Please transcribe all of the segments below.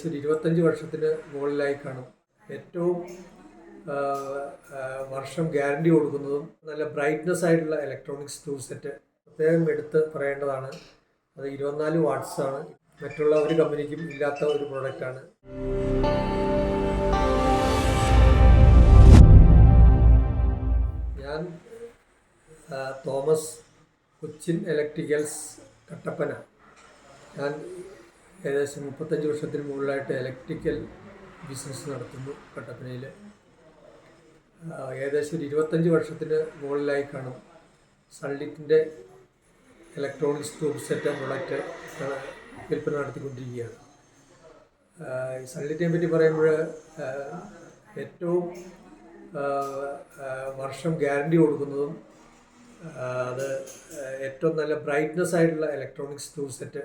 ഒരു 25 വർഷത്തിന് മുകളിലായി കാണും. ഏറ്റവും വർഷം ഗ്യാരണ്ടി കൊടുക്കുന്നതും നല്ല ബ്രൈറ്റ്നസ് ആയിട്ടുള്ള ഇലക്ട്രോണിക്സ് ടൂൾ സെറ്റ് പ്രത്യേകം എടുത്ത് പറയേണ്ടതാണ്. അത് 24 വാട്ട്സ് ആണ്. മറ്റുള്ള ഒരു കമ്പനിക്കും ഇല്ലാത്ത ഒരു പ്രോഡക്റ്റാണ്. ഞാൻ തോമസ്, കൊച്ചിൻ ഇലക്ട്രിക്കൽസ്, കട്ടപ്പന. ഞാൻ ഏകദേശം 35 വർഷത്തിന് മുകളിലായിട്ട് ഇലക്ട്രിക്കൽ ബിസിനസ് നടത്തുന്നു കട്ടപ്പനയിൽ. ഏകദേശം ഒരു 25 വർഷത്തിന് മുകളിലായി കാണും. സൺലിറ്റിൻ്റെ ഇലക്ട്രോണിക്സ് ടൂൾ സെറ്റ് പ്രൊഡക്റ്റ് വിൽപ്പന നടത്തിക്കൊണ്ടിരിക്കുകയാണ്. ഈ സൺലിറ്റിനെ പറ്റി പറയുമ്പോൾ ഏറ്റവും വർഷം ഗ്യാരണ്ടി കൊടുക്കുന്നതും അത് ഏറ്റവും നല്ല ബ്രൈറ്റ്നസ് ആയിട്ടുള്ള ഇലക്ട്രോണിക്സ് ടൂൾ സെറ്റ്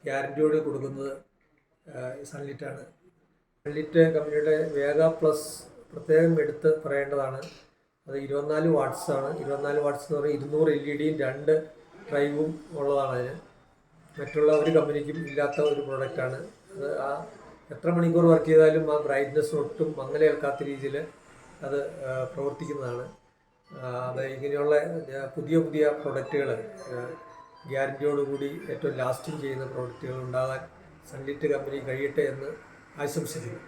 ഗ്യാരണ്ടിയോട് കൊടുക്കുന്നത് സൺലിറ്റാണ്. സൺലിറ്റ് കമ്പനിയുടെ വേഗ പ്ലസ് പ്രത്യേകം എടുത്ത് പറയേണ്ടതാണ്. അത് 24 വാട്ട്സ് ആണ്. 24 വാട്ട്സ് എന്ന് പറയുന്നത് 200 LED-യും 2 ഡ്രൈവും ഉള്ളതാണ്. അതിന് മറ്റുള്ള ഒരു കമ്പനിക്കും ഇല്ലാത്ത ഒരു പ്രോഡക്റ്റാണ്. അത് എത്ര മണിക്കൂർ വർക്ക് ചെയ്താലും ആ ബ്രൈറ്റ്നസ് ഒട്ടും മങ്ങലേൽക്കാത്ത രീതിയിൽ അത് പ്രവർത്തിക്കുന്നതാണ്. അത് ഇങ്ങനെയുള്ള പുതിയ പുതിയ പ്രൊഡക്റ്റുകൾ ഗ്യാരണ്ടിയോടുകൂടി ഏറ്റവും ലാസ്റ്റിംഗ് ചെയ്യുന്ന പ്രോഡക്റ്റുകൾ ഉണ്ടാകാൻ സൺലിറ്റ് കമ്പനി കഴിയട്ടെ എന്ന് ആശംസിക്കുന്നു.